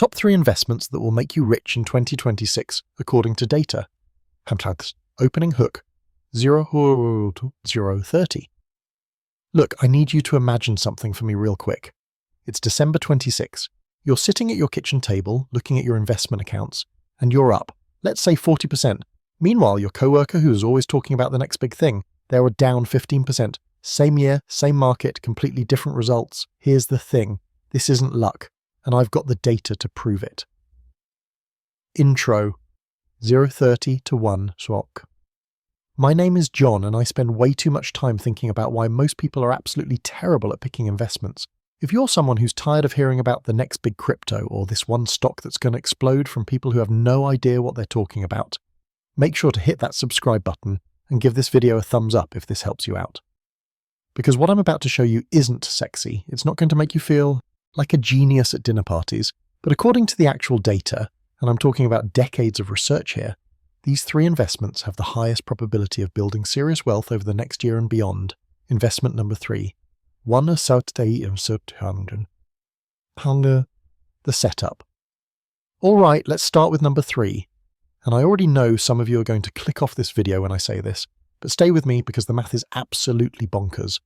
Top 3 investments that will make you rich in 2026 according to data. Opening hook 0:30. Look, I need you to imagine something for me real quick. It's December 26. You're sitting at your kitchen table looking at your investment accounts, and you're up, let's say 40%. Meanwhile, your coworker who's always talking about the next big thing, they were down 15%. Same year, same market, completely different results. Here's the thing. This isn't luck, and I've got the data to prove it. Intro 0:30 to 1 swak. My name is John, and I spend way too much time thinking about why most people are absolutely terrible at picking investments. If you're someone who's tired of hearing about the next big crypto or this one stock that's going to explode from people who have no idea what they're talking about, make sure to hit that subscribe button and give this video a thumbs up if this helps you out. Because what I'm about to show you isn't sexy. It's not going to make you feel like a genius at dinner parties, but according to the actual data, and I'm talking about decades of research here, these 3 investments have the highest probability of building serious wealth over the next year and beyond. Investment number 3. The setup. Alright, let's start with number 3. And I already know some of you are going to click off this video when I say this, but stay with me because the math is absolutely bonkers.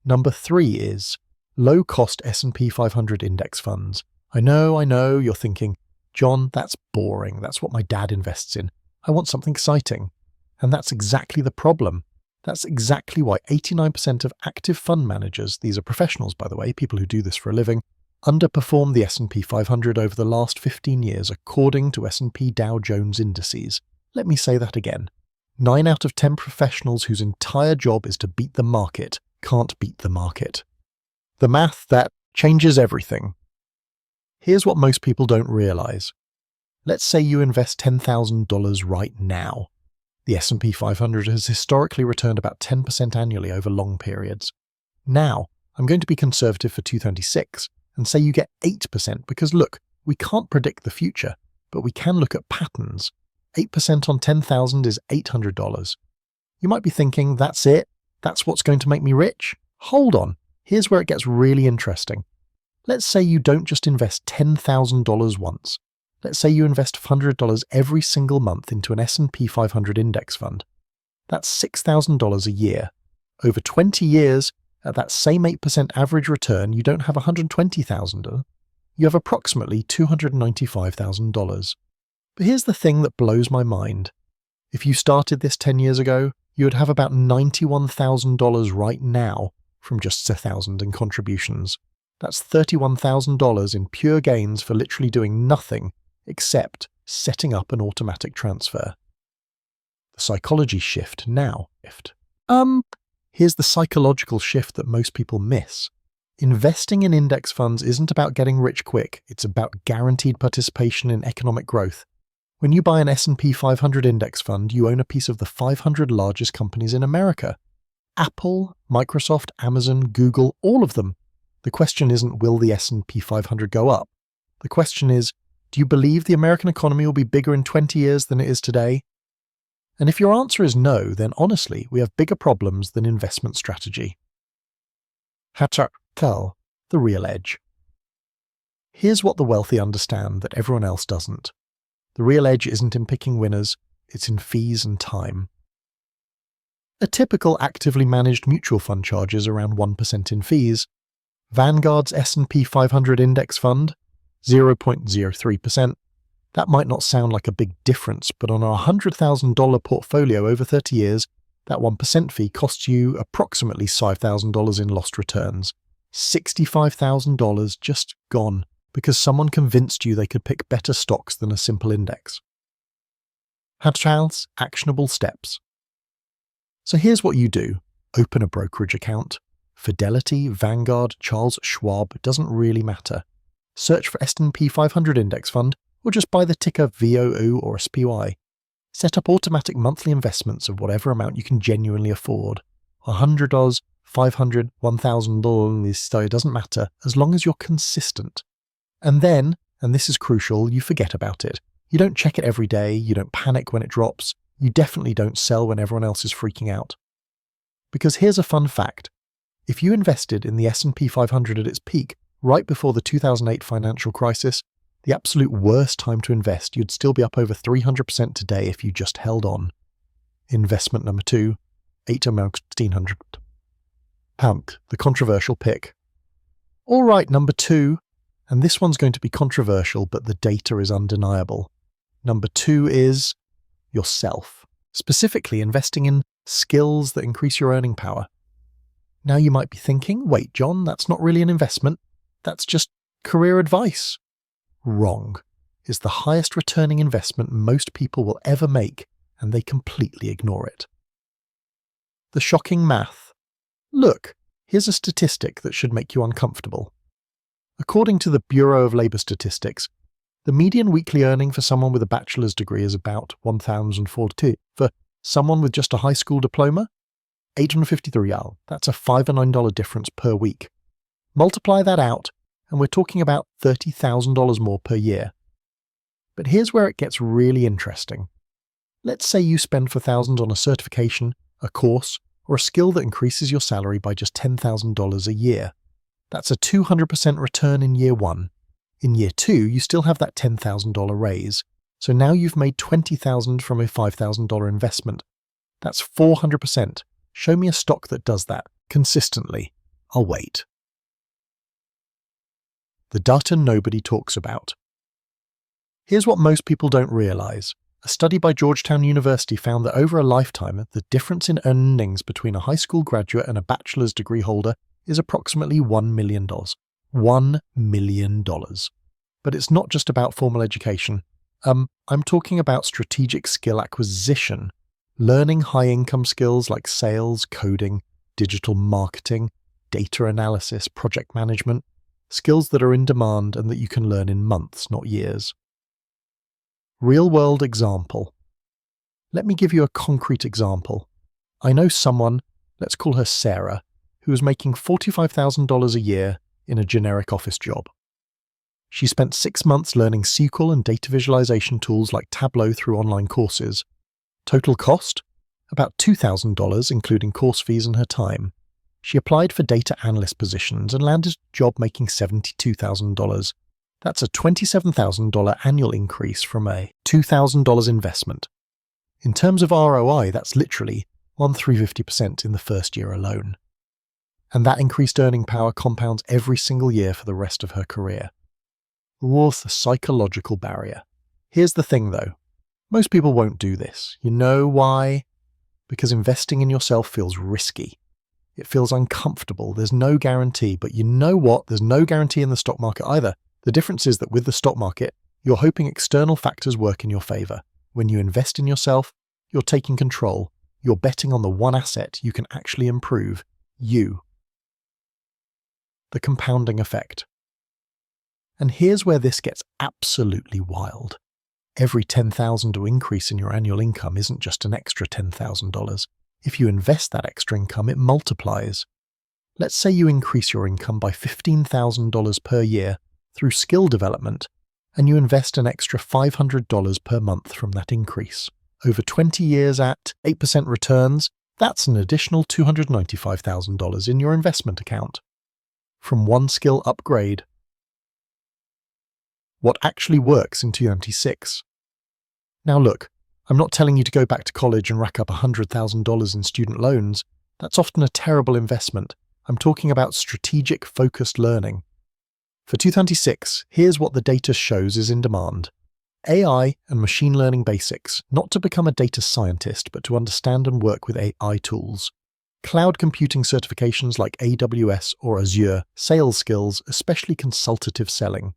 Number 3 is low-cost S&P 500 index funds. I know, you're thinking, John, that's boring. That's what my dad invests in. I want something exciting. And that's exactly the problem. That's exactly why 89% of active fund managers, these are professionals by the way, people who do this for a living, underperformed the S&P 500 over the last 15 years according to S&P Dow Jones indices. Let me say that again. 9 out of 10 professionals whose entire job is to beat the market can't beat the market. The math that changes everything. Here's what most people don't realize. Let's say you invest $10,000 right now. The S&P 500 has historically returned about 10% annually over long periods. Now, I'm going to be conservative for 2026 and say you get 8% because look, we can't predict the future, but we can look at patterns. 8% on 10,000 is $800. You might be thinking, that's it? That's what's going to make me rich? Hold on, here's where it gets really interesting. Let's say you don't just invest $10,000 once. Let's say you invest $100 every single month into an S&P 500 index fund. That's $6,000 a year. Over 20 years, at that same 8% average return, you don't have $120,000. You have approximately $295,000. But here's the thing that blows my mind. If you started this 10 years ago, you would have about $91,000 right now from just $1,000 in contributions. That's $31,000 in pure gains for literally doing nothing except setting up an automatic transfer. The psychology shift now. Here's the psychological shift that most people miss. Investing in index funds isn't about getting rich quick, it's about guaranteed participation in economic growth. When you buy an S&P 500 index fund, you own a piece of the 500 largest companies in America. Apple, Microsoft, Amazon, Google, all of them. The question isn't, will the S&P 500 go up? The question is, do you believe the American economy will be bigger in 20 years than it is today? And if your answer is no, then honestly, we have bigger problems than investment strategy. The real edge. Here's what the wealthy understand that everyone else doesn't. The real edge isn't in picking winners, it's in fees and time. A typical actively managed mutual fund charges around 1% in fees. Vanguard's S&P 500 index fund, 0.03%. That might not sound like a big difference, but on a $100,000 portfolio over 30 years, that 1% fee costs you approximately $5,000 in lost returns. $65,000 just gone because someone convinced you they could pick better stocks than a simple index. Actionable steps. So here's what you do. Open a brokerage account. Fidelity, Vanguard, Charles Schwab, doesn't really matter. Search for S&P 500 index fund, or just buy the ticker VOO or SPY. Set up automatic monthly investments of whatever amount you can genuinely afford. $100, $500, $1,000, it doesn't matter, as long as you're consistent. And then, and this is crucial, you forget about it. You don't check it every day, you don't panic when it drops, you definitely don't sell when everyone else is freaking out. Because here's a fun fact. If you invested in the S&P 500 at its peak, right before the 2008 financial crisis, The absolute worst time to invest, you'd still be up over 300% today if you just held on. Investment number 2, £1,800. The controversial pick. All right, number 2, and this one's going to be controversial, but the data is undeniable. Number 2 is yourself, specifically investing in skills that increase your earning power. Now you might be thinking, wait, John, that's not really an investment. That's just career advice. Wrong. It's the highest returning investment most people will ever make, and they completely ignore it. The shocking math. Look, here's a statistic that should make you uncomfortable. According to the Bureau of Labor Statistics, the median weekly earning for someone with a bachelor's degree is about $1,042. For someone with just a high school diploma, $853. That's a $5 and $9 difference per week. Multiply that out, and we're talking about $30,000 more per year. But here's where it gets really interesting. Let's say you spend $4,000 on a certification, a course, or a skill that increases your salary by just $10,000 a year. That's a 200% return in year 1. In year 2, you still have that $10,000 raise. So now you've made $20,000 from a $5,000 investment. That's 400%. Show me a stock that does that consistently. I'll wait. The data nobody talks about. Here's what most people don't realize. A study by Georgetown University found that over a lifetime, the difference in earnings between a high school graduate and a bachelor's degree holder is approximately $1 million. $1 million. But it's not just about formal education. I'm talking about strategic skill acquisition, learning high-income skills like sales, coding, digital marketing, data analysis, project management, skills that are in demand and that you can learn in months, not years. Real-world example. Let me give you a concrete example. I know someone, let's call her Sarah, who is making $45,000 a year in a generic office job. She spent 6 months learning SQL and data visualization tools like Tableau through online courses. Total cost? About $2,000, including course fees and her time. She applied for data analyst positions and landed a job making $72,000. That's a $27,000 annual increase from a $2,000 investment. In terms of ROI, that's literally 350% in the first year alone. And that increased earning power compounds every single year for the rest of her career. What's the psychological barrier? Here's the thing though. Most people won't do this. You know why? Because investing in yourself feels risky. It feels uncomfortable. There's no guarantee. But you know what? There's no guarantee in the stock market either. The difference is that with the stock market, you're hoping external factors work in your favor. When you invest in yourself, you're taking control. You're betting on the one asset you can actually improve, you. The compounding effect. And here's where this gets absolutely wild. Every $10,000 increase in your annual income isn't just an extra $10,000. If you invest that extra income, it multiplies. Let's say you increase your income by $15,000 per year through skill development, and you invest an extra $500 per month from that increase. Over 20 years at 8% returns, that's an additional $295,000 in your investment account. From one skill upgrade. What actually works in 2026? Now look, I'm not telling you to go back to college and rack up $100,000 in student loans. That's often a terrible investment. I'm talking about strategic, focused learning. For 2026, here's what the data shows is in demand. AI and machine learning basics, not to become a data scientist, but to understand and work with AI tools. Cloud computing certifications like AWS or Azure, sales skills, especially consultative selling.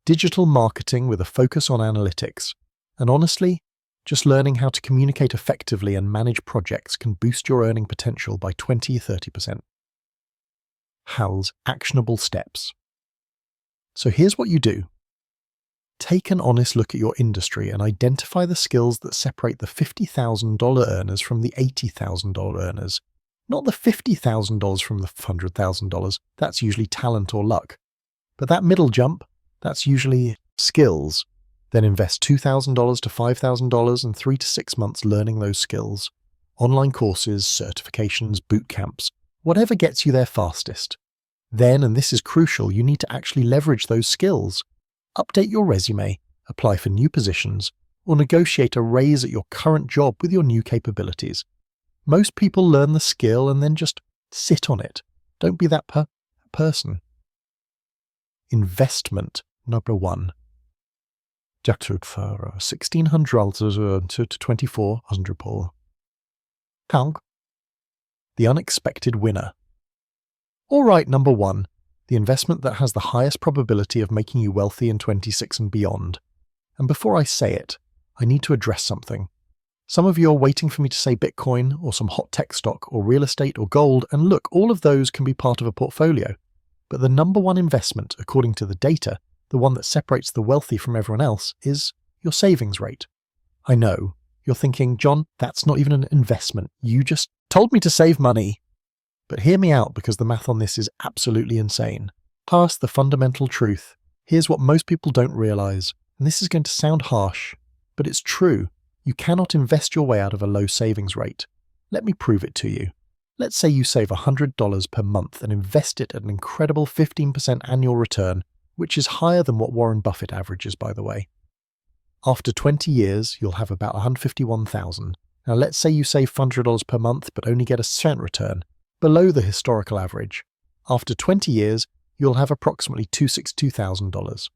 Digital marketing with a focus on analytics. And honestly, just learning how to communicate effectively and manage projects can boost your earning potential by 20-30%. Hal's actionable steps. So here's what you do. Take an honest look at your industry and identify the skills that separate the $50,000 earners from the $80,000 earners. Not the $50,000 from the $100,000. That's usually talent or luck. But that middle jump, that's usually skills. Then invest $2,000 to $5,000 and 3 to 6 months learning those skills. Online courses, certifications, boot camps, whatever gets you there fastest. Then, and this is crucial, you need to actually leverage those skills. Update your resume, apply for new positions, or negotiate a raise at your current job with your new capabilities. Most people learn the skill and then just sit on it. Don't be that person. Investment number 1. Jaktutföra 1600 to 2400 på. Kalk. The unexpected winner. All right, number 1. The investment that has the highest probability of making you wealthy in 26 and beyond. And before I say it, I need to address something. Some of you are waiting for me to say Bitcoin or some hot tech stock or real estate or gold, and look, all of those can be part of a portfolio. But the number 1 investment, according to the data, the one that separates the wealthy from everyone else, is your savings rate. I know, you're thinking, John, that's not even an investment. You just told me to save money. But hear me out, because the math on this is absolutely insane. Past the fundamental truth, here's what most people don't realize, and this is going to sound harsh, but it's true. You cannot invest your way out of a low savings rate. Let me prove it to you. Let's say you save $100 per month and invest it at an incredible 15% annual return, which is higher than what Warren Buffett averages, by the way. After 20 years, you'll have about $151,000. Now let's say you save $100 per month but only get a cent return, below the historical average. After 20 years, you'll have approximately $262,000.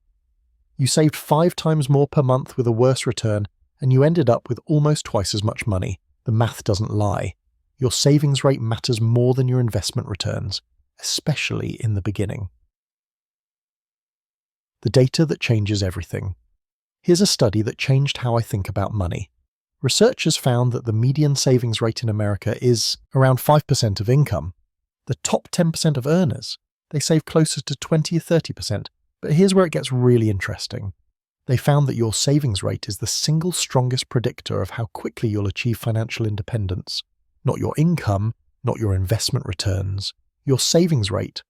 You saved 5 times more per month with a worse return, and you ended up with almost twice as much money. The math doesn't lie. Your savings rate matters more than your investment returns, especially in the beginning. The data that changes everything. Here's a study that changed how I think about money. Researchers found that the median savings rate in America is around 5% of income. The top 10% of earners, they save closer to 20 or 30%. But here's where it gets really interesting. They found that your savings rate is the single strongest predictor of how quickly you'll achieve financial independence. Not your income, not your investment returns, your savings rate.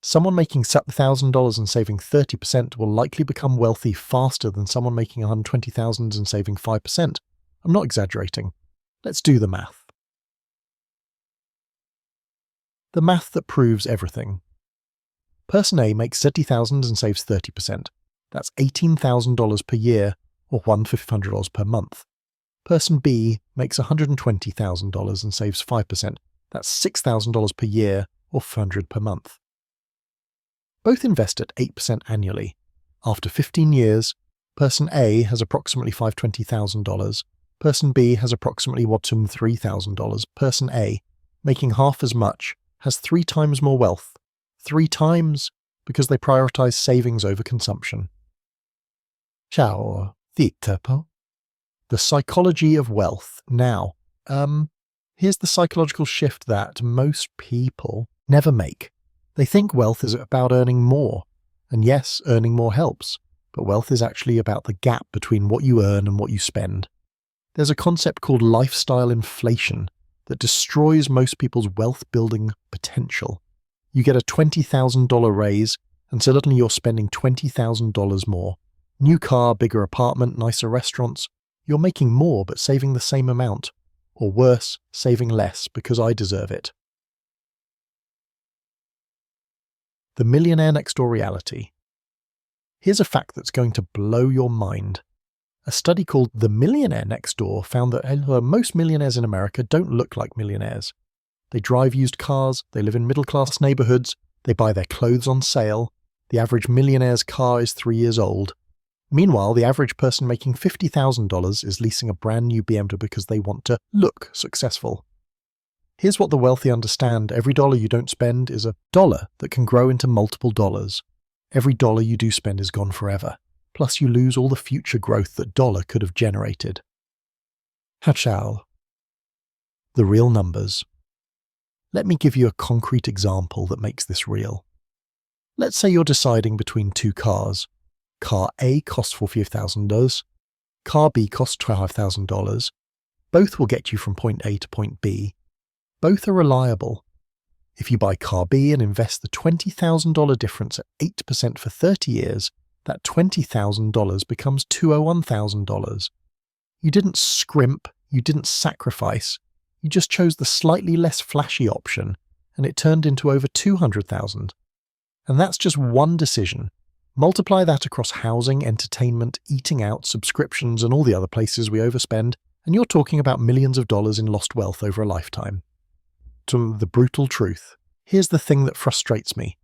Someone making $1,000 and saving 30% will likely become wealthy faster than someone making $120,000 and saving 5%. I'm not exaggerating. Let's do the math. The math that proves everything. Person A makes $30,000 and saves 30%. That's $18,000 per year, or $1,500 per month. Person B makes $120,000 and saves 5%. That's $6,000 per year, or $400 per month. Both invest at 8% annually. After 15 years, Person A has approximately $520,000. Person B has approximately $3,000. Person A, making half as much, has 3 times more wealth. 3 times, because they prioritize savings over consumption. Ciao, Thitapo. The psychology of wealth. Now, here's the psychological shift that most people never make. They think wealth is about earning more. And yes, earning more helps, but wealth is actually about the gap between what you earn and what you spend. There's a concept called lifestyle inflation that destroys most people's wealth-building potential. You get a $20,000 raise, and suddenly you're spending $20,000 more. New car, bigger apartment, nicer restaurants. You're making more but saving the same amount. Or worse, saving less because I deserve it. The millionaire next door reality. Here's a fact that's going to blow your mind. A study called The Millionaire Next Door found that most millionaires in America don't look like millionaires. They drive used cars, they live in middle-class neighborhoods, they buy their clothes on sale. The average millionaire's car is 3 years old. Meanwhile, the average person making $50,000 is leasing a brand new BMW because they want to look successful. Here's what the wealthy understand. Every dollar you don't spend is a dollar that can grow into multiple dollars. Every dollar you do spend is gone forever. Plus you lose all the future growth that dollar could have generated. Hachal. The real numbers. Let me give you a concrete example that makes this real. Let's say you're deciding between 2 cars. Car A costs $40,000. Car B costs $12,000. Both will get you from point A to point B. Both are reliable. If you buy car B and invest the $20,000 difference at 8% for 30 years, that $20,000 becomes $201,000. You didn't scrimp, you didn't sacrifice, you just chose the slightly less flashy option, and it turned into over $200,000. And that's just one decision. Multiply that across housing, entertainment, eating out, subscriptions, and all the other places we overspend, and you're talking about millions of dollars in lost wealth over a lifetime. To the brutal truth, here's the thing that frustrates me.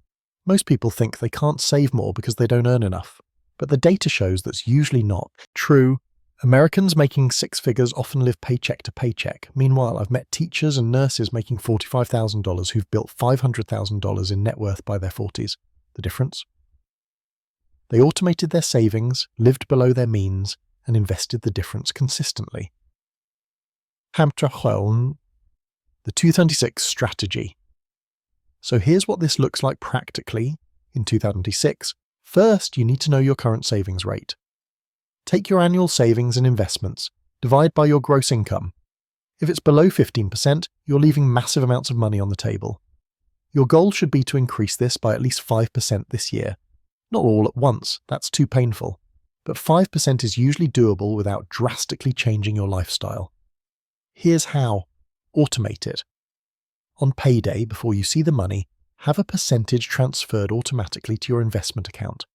Most people think they can't save more because they don't earn enough, but the data shows that's usually not true. Americans making six figures often live paycheck to paycheck. Meanwhile, I've met teachers and nurses making $45,000 who've built $500,000 in net worth by their 40s. The difference? They automated their savings, lived below their means, and invested the difference consistently. The 2026 strategy. So here's what this looks like practically in 2026. First, you need to know your current savings rate. Take your annual savings and investments, divide by your gross income. If it's below 15%, you're leaving massive amounts of money on the table. Your goal should be to increase this by at least 5% this year. Not all at once, that's too painful, but 5% is usually doable without drastically changing your lifestyle. Here's how. Automate it. On payday, before you see the money, have a percentage transferred automatically to your investment account.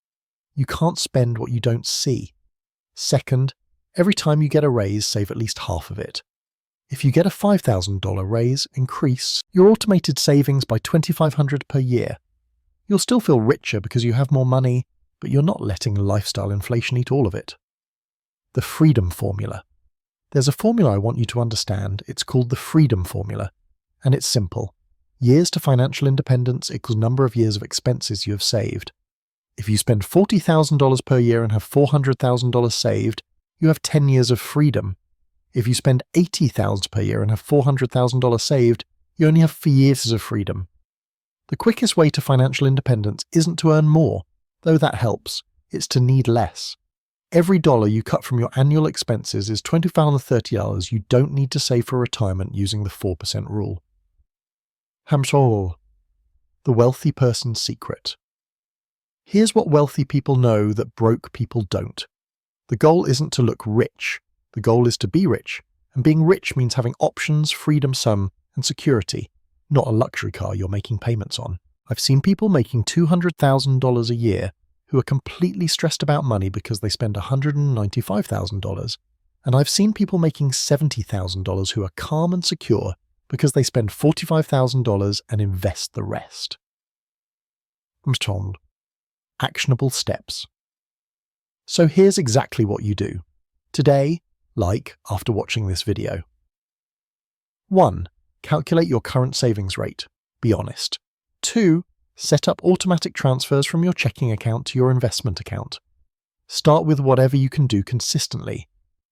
You can't spend what you don't see. Second, every time you get a raise, save at least half of it. If you get a $5,000 raise, increase your automated savings by $2,500 per year. You'll still feel richer because you have more money, but you're not letting lifestyle inflation eat all of it. The freedom formula. There's a formula I want you to understand. It's called the freedom formula, and it's simple. Years to financial independence equals number of years of expenses you have saved. If you spend $40,000 per year and have $400,000 saved, you have 10 years of freedom. If you spend $80,000 per year and have $400,000 saved, you only have 4 years of freedom. The quickest way to financial independence isn't to earn more, though that helps. It's to need less. Every dollar you cut from your annual expenses is $25 to $30 you don't need to save for retirement using the 4% rule. The wealthy person's secret. Here's what wealthy people know that broke people don't. The goal isn't to look rich. The goal is to be rich. And being rich means having options, freedom, and security, not a luxury car you're making payments on. I've seen people making $200,000 a year who are completely stressed about money because they spend $195,000. And I've seen people making $70,000 who are calm and secure because they spend $45,000 and invest the rest. Actionable steps. So here's exactly what you do. Today, after watching this video. 1. Calculate your current savings rate. Be honest. 2. Set up automatic transfers from your checking account to your investment account. Start with whatever you can do consistently.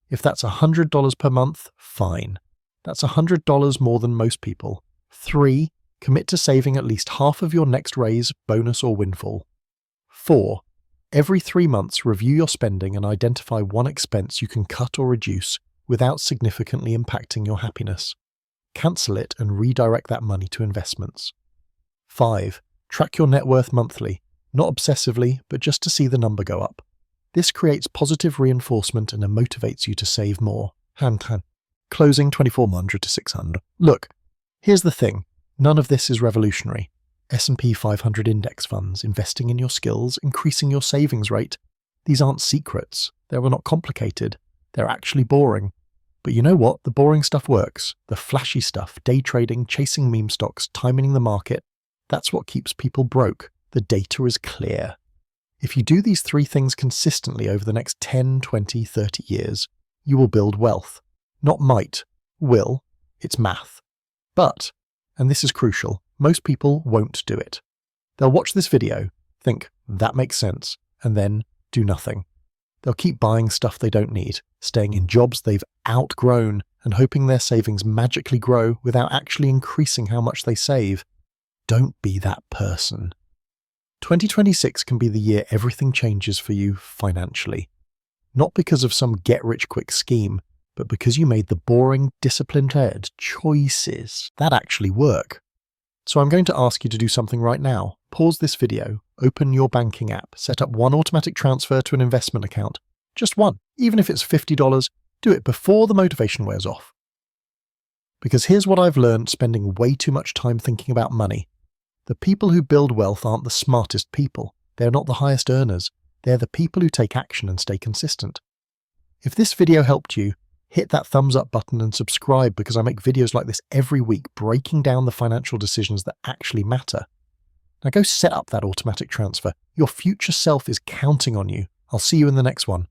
If that's $100 per month, fine. That's $100 more than most people. 3. Commit to saving at least half of your next raise, bonus or windfall. 4. Every 3 months, review your spending and identify one expense you can cut or reduce without significantly impacting your happiness. Cancel it and redirect that money to investments. 5. Track your net worth monthly, not obsessively, but just to see the number go up. This creates positive reinforcement and it motivates you to save more. Closing 2400 to 600. Look, here's the thing. None of this is revolutionary. S&P 500 index funds, investing in your skills, increasing your savings rate. These aren't secrets. They're not complicated. They're actually boring. But you know what? The boring stuff works. The flashy stuff, day trading, chasing meme stocks, timing the market, that's what keeps people broke. The data is clear. If you do these 3 things consistently over the next 10, 20, 30 years, you will build wealth. Not might, will, it's math. But, and this is crucial, most people won't do it. They'll watch this video, think, that makes sense, and then do nothing. They'll keep buying stuff they don't need, staying in jobs they've outgrown, and hoping their savings magically grow without actually increasing how much they save. Don't be that person. 2026 can be the year everything changes for you financially. Not because of some get-rich-quick scheme, but because you made the boring, disciplined choices that actually work. So I'm going to ask you to do something right now. Pause this video, open your banking app, set up one automatic transfer to an investment account. Just one. Even if it's $50, do it before the motivation wears off. Because here's what I've learned spending way too much time thinking about money. The people who build wealth aren't the smartest people. They're not the highest earners. They're the people who take action and stay consistent. If this video helped you, hit that thumbs up button and subscribe, because I make videos like this every week breaking down the financial decisions that actually matter. Now go set up that automatic transfer. Your future self is counting on you. I'll see you in the next one.